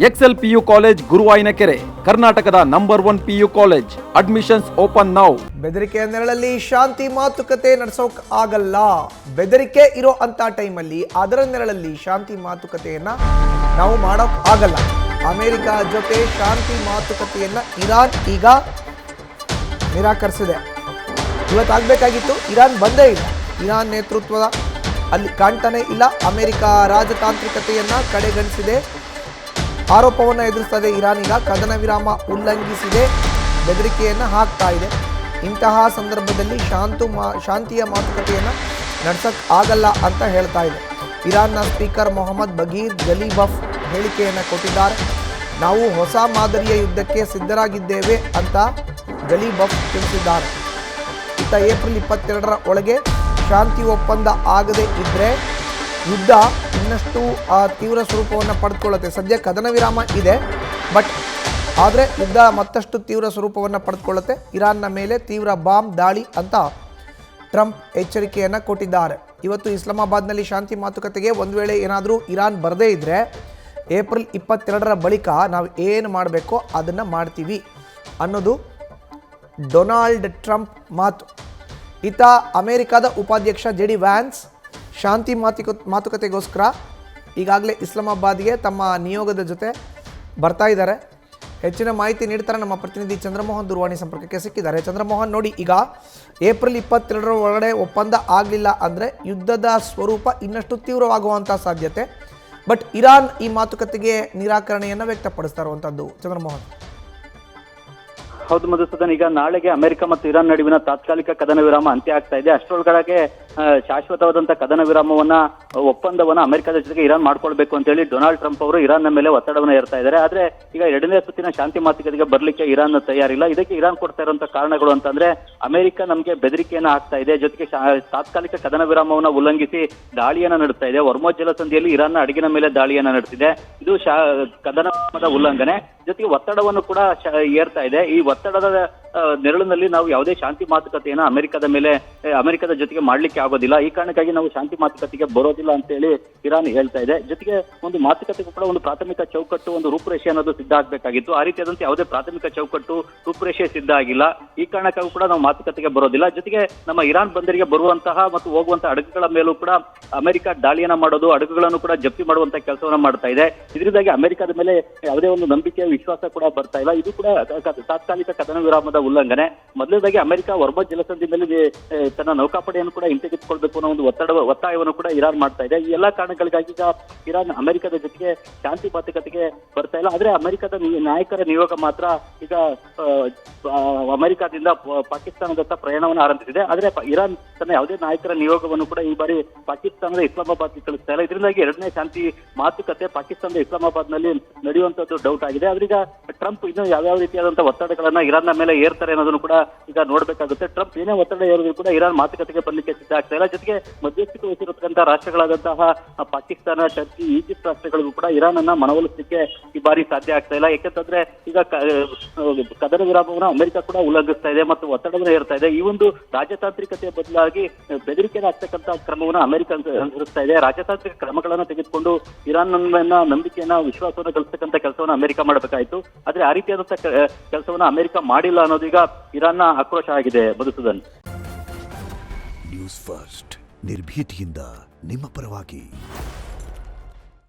Excel PU college Guruvayanakere, ಕರ್ನಾಟಕದ number 1 PU college. Admissions open now. ಬೆದರಿಕೆಯ ನೆರಳಲ್ಲಿ ಶಾಂತಿ ಮಾತುಕತೆ ನಡೆಸೋಕ್ ಆಗಲ್ಲ. ಬೆದರಿಕೆ ಇರೋ ಅಂತ ಟೈಮಲ್ಲಿ ಅದರ ನೆರಳಲ್ಲಿ ಶಾಂತಿ ಮಾತುಕತೆಯನ್ನ ನಾವು ಮಾಡೋಕ್ ಆಗಲ್ಲ. ಅಮೆರಿಕ ಜೊತೆ ಶಾಂತಿ ಮಾತುಕತೆಯನ್ನ ಇರಾನ್ ಈಗ ನಿರಾಕರಿಸಿದೆ. ಇವತ್ತಾಗಬೇಕಾಗಿತ್ತು, ಇರಾನ್ ಬಂದೇ ಇಲ್ಲ. ಇರಾನ್ ನೇತೃತ್ವದ ಅಲ್ಲಿ ಕಾಣ್ತಾನೆ ಇಲ್ಲ. ಅಮೆರಿಕ ರಾಜತಾಂತ್ರಿಕತೆಯನ್ನ ಕಡೆಗಣಿಸಿದೆ, ಆರೋಪವನ್ನು ಎದುರಿಸ್ತದೆ. ಇರಾನ್ ಈಗ ಕದನ ವಿರಾಮ ಉಲ್ಲಂಘಿಸಿದೆ, ಬೆದರಿಕೆಯನ್ನು ಹಾಕ್ತಾ ಇದೆ. ಇಂತಹ ಸಂದರ್ಭದಲ್ಲಿ ಶಾಂತಿಯ ಮಾತುಕತೆಯನ್ನು ನಡೆಸೋಕ್ಕೆ ಆಗಲ್ಲ ಅಂತ ಹೇಳ್ತಾ ಇದೆ. ಇರಾನ್ನ ಸ್ಪೀಕರ್ ಮೊಹಮ್ಮದ್ ಬಗೀರ್ ಗಲೀಬಫ್ ಹೇಳಿಕೆಯನ್ನು ಕೊಟ್ಟಿದ್ದಾರೆ. ನಾವು ಹೊಸ ಮಾದರಿಯ ಯುದ್ಧಕ್ಕೆ ಸಿದ್ಧರಾಗಿದ್ದೇವೆ ಅಂತ ಗಲೀಬಫ್ ತಿಳಿಸಿದ್ದಾರೆ. ಇತ್ತ ಏಪ್ರಿಲ್ 22ರ ಒಳಗೆ ಶಾಂತಿ ಒಪ್ಪಂದ ಆಗದೇ ಇದ್ದರೆ ಯುದ್ಧ ಇನ್ನಷ್ಟು ತೀವ್ರ ಸ್ವರೂಪವನ್ನು ಪಡೆದುಕೊಳ್ಳುತ್ತೆ. ಸದ್ಯ ಕದನ ವಿರಾಮ ಇದೆ, ಬಟ್ ಆದರೆ ಯುದ್ಧ ಮತ್ತಷ್ಟು ತೀವ್ರ ಸ್ವರೂಪವನ್ನು ಪಡೆದುಕೊಳ್ಳುತ್ತೆ. ಇರಾನ್ನ ಮೇಲೆ ತೀವ್ರ ಬಾಂಬ್ ದಾಳಿ ಅಂತ ಟ್ರಂಪ್ ಎಚ್ಚರಿಕೆಯನ್ನು ಕೊಟ್ಟಿದ್ದಾರೆ. ಇವತ್ತು ಇಸ್ಲಾಮಾಬಾದ್ನಲ್ಲಿ ಶಾಂತಿ ಮಾತುಕತೆಗೆ ಒಂದು ವೇಳೆ ಏನಾದರೂ ಇರಾನ್ ಬರದೇ ಇದ್ದರೆ ಏಪ್ರಿಲ್ 22ರ ಬಳಿಕ ನಾವು ಏನು ಮಾಡಬೇಕೋ ಅದನ್ನು ಮಾಡ್ತೀವಿ ಅನ್ನೋದು ಡೊನಾಲ್ಡ್ ಟ್ರಂಪ್ ಮಾತು. ಈತ ಅಮೆರಿಕದ ಉಪಾಧ್ಯಕ್ಷ JD ವ್ಯಾನ್ಸ್ ಶಾಂತಿ ಮಾತುಕತೆಗೋಸ್ಕರ ಈಗಾಗಲೇ ಇಸ್ಲಾಮಾಬಾದ್ಗೆ ತಮ್ಮ ನಿಯೋಗದ ಜೊತೆ ಬರ್ತಾ ಇದ್ದಾರೆ. ಹೆಚ್ಚಿನ ಮಾಹಿತಿ ನೀಡ್ತಾರೆ ನಮ್ಮ ಪ್ರತಿನಿಧಿ ಚಂದ್ರಮೋಹನ್ ದೂರವಾಣಿ ಸಂಪರ್ಕಕ್ಕೆ ಸಿಕ್ಕಿದ್ದಾರೆ. ಚಂದ್ರಮೋಹನ್, ನೋಡಿ, ಈಗ ಏಪ್ರಿಲ್ 22ರ ಒಳಗಡೆ ಒಪ್ಪಂದ ಆಗಲಿಲ್ಲ ಅಂದರೆ ಯುದ್ಧದ ಸ್ವರೂಪ ಇನ್ನಷ್ಟು ತೀವ್ರವಾಗುವಂಥ ಸಾಧ್ಯತೆ. ಬಟ್ ಇರಾನ್ ಈ ಮಾತುಕತೆಗೆ ನಿರಾಕರಣೆಯನ್ನು ವ್ಯಕ್ತಪಡಿಸ್ತಾ ಇರುವಂಥದ್ದು. ಚಂದ್ರಮೋಹನ್. ಹೌದು ಮಧುಸೂದನ್, ಈಗ ನಾಳೆಗೆ ಅಮೆರಿಕ ಮತ್ತು ಇರಾನ್ ನಡುವಿನ ತಾತ್ಕಾಲಿಕ ಕದನ ವಿರಾಮ ಅಂತ್ಯ ಆಗ್ತಾ ಇದೆ. ಅಷ್ಟರೊಳಗಡೆ ಶಾಶ್ವತವಾದಂತಹ ಕದನ ವಿರಾಮವನ್ನ ಒಪ್ಪಂದವನ್ನ ಅಮೆರಿಕದ ಜೊತೆಗೆ ಇರಾನ್ ಮಾಡ್ಕೊಳ್ಬೇಕು ಅಂತ ಹೇಳಿ ಡೊನಾಲ್ಡ್ ಟ್ರಂಪ್ ಅವರು ಇರಾನ್ನ ಮೇಲೆ ಒತ್ತಡವನ್ನು ಹೇರ್ತಾ ಇದ್ದಾರೆ. ಆದ್ರೆ ಈಗ ಎರಡನೇ ಸುತ್ತಿನ ಶಾಂತಿ ಮಾತುಕತೆಗೆ ಬರ್ಲಿಕ್ಕೆ ಇರಾನ್ ತಯಾರಿಲ್ಲ. ಇದಕ್ಕೆ ಇರಾನ್ ಕೊಡ್ತಾ ಇರುವಂತಹ ಕಾರಣಗಳು ಅಂತಂದ್ರೆ ಅಮೆರಿಕ ನಮಗೆ ಬೆದರಿಕೆಯನ್ನ ಹಾಕ್ತಾ ಇದೆ, ಜೊತೆಗೆ ತಾತ್ಕಾಲಿಕ ಕದನ ವಿರಾಮವನ್ನ ಉಲ್ಲಂಘಿಸಿ ದಾಳಿಯನ್ನ ನಡೆಸ್ತಾ ಇದೆ. ಹೊರ್ಮೋಜ್ ಜಲಸಂಧಿಯಲ್ಲಿ ಇರಾನ್ನ ಹಡಗಿನ ಮೇಲೆ ದಾಳಿಯನ್ನ ನಡೆಸಿದೆ. ಇದು ಕದನ ವಿರಾಮದ ಉಲ್ಲಂಘನೆ, ಜೊತೆಗೆ ಒತ್ತಡವನ್ನು ಕೂಡ ಏರ್ತಾ ಇದೆ. ಈ ಒತ್ತಡದ ನೆರಳಿನಲ್ಲಿ ನಾವು ಯಾವುದೇ ಶಾಂತಿ ಮಾತುಕತೆಯನ್ನ ಅಮೆರಿಕದ ಜೊತೆಗೆ ಮಾಡ್ಲಿಕ್ಕೆ ಆಗೋದಿಲ್ಲ. ಈ ಕಾರಣಕ್ಕಾಗಿ ನಾವು ಶಾಂತಿ ಮಾತುಕತೆಗೆ ಬರೋದಿಲ್ಲ ಅಂತ ಹೇಳಿ ಇರಾನ್ ಹೇಳ್ತಾ ಇದೆ. ಜೊತೆಗೆ ಒಂದು ಮಾತುಕತೆಗೂ ಕೂಡ ಒಂದು ಪ್ರಾಥಮಿಕ ಚೌಕಟ್ಟು, ಒಂದು ರೂಪುರೇಷೆ ಅನ್ನೋದು ಸಿದ್ಧ ಆಗ್ಬೇಕಾಗಿತ್ತು. ಆ ರೀತಿಯಾದಂತೆ ಯಾವುದೇ ಪ್ರಾಥಮಿಕ ಚೌಕಟ್ಟು, ರೂಪುರೇಷೆ ಸಿದ್ಧ ಆಗಿಲ್ಲ. ಈ ಕಾರಣಕ್ಕಾಗೂ ಕೂಡ ನಾವು ಮಾತುಕತೆಗೆ ಬರೋದಿಲ್ಲ. ಜೊತೆಗೆ ನಮ್ಮ ಇರಾನ್ ಬಂದರಿಗೆ ಬರುವಂತಹ ಮತ್ತು ಹೋಗುವಂತಹ ಹಡಗುಗಳ ಮೇಲೂ ಕೂಡ ಅಮೆರಿಕ ದಾಳಿಯನ್ನ ಮಾಡೋದು, ಹಡಗುಗಳನ್ನು ಕೂಡ ಜಪ್ತಿ ಮಾಡುವಂತಹ ಕೆಲಸವನ್ನ ಮಾಡ್ತಾ ಇದೆ. ಇದರಿಂದಾಗಿ ಅಮೆರಿಕದ ಮೇಲೆ ಯಾವುದೇ ಒಂದು ನಂಬಿಕೆಯ ವಿಶ್ವಾಸ ಕೂಡ ಬರ್ತಾ ಇಲ್ಲ. ಇದು ಕೂಡ ತಾತ್ಕಾಲಿಕ ಕದನ ವಿರಾಮದ ಉಲ್ಲಂಘನೆ. ಮೊದಲನೇದಾಗಿ ಅಮೆರಿಕ ಹೊರ್ಮೋಜ್ ಜಲಸಂಧಿಯಲ್ಲಿ ತನ್ನ ನೌಕಾಪಡೆಯನ್ನು ಕೂಡ ಹಿಂತೆಗೆದುಕೊಳ್ಬೇಕು ಅನ್ನೋ ಒಂದು ಒತ್ತಾಯವನ್ನು ಕೂಡ ಇರಾನ್ ಮಾಡ್ತಾ ಇದೆ. ಈ ಎಲ್ಲಾ ಕಾರಣಗಳಿಗಾಗಿ ಈಗ ಇರಾನ್ ಅಮೆರಿಕದ ಜೊತೆಗೆ ಶಾಂತಿ ಮಾತುಕತೆಗೆ ಬರ್ತಾ ಇಲ್ಲ. ಆದ್ರೆ ಅಮೆರಿಕದ ನಾಯಕರ ನಿಯೋಗ ಮಾತ್ರ ಈಗ ಅಮೆರಿಕದಿಂದ ಪಾಕಿಸ್ತಾನದತ್ತ ಪ್ರಯಾಣವನ್ನು ಆರಂಭಿಸಿದೆ. ಆದ್ರೆ ಇರಾನ್ ತನ್ನ ಯಾವುದೇ ನಾಯಕರ ನಿಯೋಗವನ್ನು ಕೂಡ ಈ ಬಾರಿ ಪಾಕಿಸ್ತಾನದ ಇಸ್ಲಾಮಾಬಾದ್ಗೆ ಕಳಿಸ್ತಾ ಇಲ್ಲ. ಇದರಿಂದಾಗಿ ಎರಡನೇ ಶಾಂತಿ ಮಾತುಕತೆ ಪಾಕಿಸ್ತಾನದ ಇಸ್ಲಾಮಾಬಾದ್ ನಲ್ಲಿ ನಡೆಯುವಂತದ್ದು ಡೌಟ್ ಆಗಿದೆ. ಆದ್ರೀಗ ಟ್ರಂಪ್ ಇನ್ನು ಯಾವ್ಯಾವ ರೀತಿಯಾದಂತಹ ಒತ್ತಡಗಳನ್ನ ಇರಾನ್ನ ಮೇಲೆ ಏರ್ತಾರೆ ಅನ್ನೋದನ್ನು ಕೂಡ ಈಗ ನೋಡ್ಬೇಕಾಗುತ್ತೆ. ಟ್ರಂಪ್ ಏನೇ ಒತ್ತಡ ಏರಿದ್ರು ಕೂಡ ಇರಾನ್ ಮಾತುಕತೆಗೆ ಬರ್ಲಿಕ್ಕೆ ಸಿದ್ಧ ಆಗ್ತಾ ಇಲ್ಲ. ಜೊತೆಗೆ ಮಧ್ಯಸ್ಥಿಕೆ ವಹಿಸಿರತಕ್ಕಂತಹ ರಾಷ್ಟ್ರಗಳಾದಂತಹ ಪಾಕಿಸ್ತಾನ, ಟರ್ಕಿ, ಈಜಿಪ್ಟ್ ರಾಷ್ಟ್ರಗಳಿಗೂ ಕೂಡ ಇರಾನ್ ಅನ್ನ ಮನವೊಲಿಸಲಿಕ್ಕೆ ಈ ಬಾರಿ ಸಾಧ್ಯ ಆಗ್ತಾ ಇಲ್ಲ. ಯಾಕೆಂತಂದ್ರೆ ಈಗ ಕದನ ವಿರಾಮವನ್ನು ಅಮೆರಿಕ ಕೂಡ ಉಲ್ಲಂಘಿಸ್ತಾ ಇದೆ ಮತ್ತು ಒತ್ತಡವನ್ನು ಏರ್ತಾ ಇದೆ. ಈ ಒಂದು ರಾಜತಾಂತ್ರಿಕತೆಯ ಬದಲಾಗಿ ಬೆದರಿಕೆ ಆಗ್ತಕ್ಕಂಥ ಕ್ರಮವನ್ನು ಅಮೆರಿಕ ಅನುಸರಿಸ್ತಾ ಇದೆ. ರಾಜತಾಂತ್ರಿಕ ಕ್ರಮಗಳನ್ನು ತೆಗೆದುಕೊಂಡು ಇರಾನ್ ನಂಬಿಕೆಯನ್ನ, ವಿಶ್ವಾಸವನ್ನು ಗಳಿಸ್ತಕ್ಕಂಥ ಕೆಲಸವನ್ನು ಅಮೆರಿಕ ಮಾಡಬೇಕಾಯಿತು. ಆದ್ರೆ ಆ ರೀತಿಯಾದಂತಹ ಕೆಲಸವನ್ನು ಅಮೆರಿಕ ಮಾಡಿಲ್ಲ ಅನ್ನೋದು ಈಗ ಇರಾನ್ನ ಆಕ್ರೋಶ ಆಗಿದೆ. ಮಧುಸೂದನ್. ನ್ಯೂಸ್ ಫಸ್ಟ್, ನಿರ್ಭೀತಿಯಿಂದ ನಿಮ್ಮ ಪರವಾಗಿ.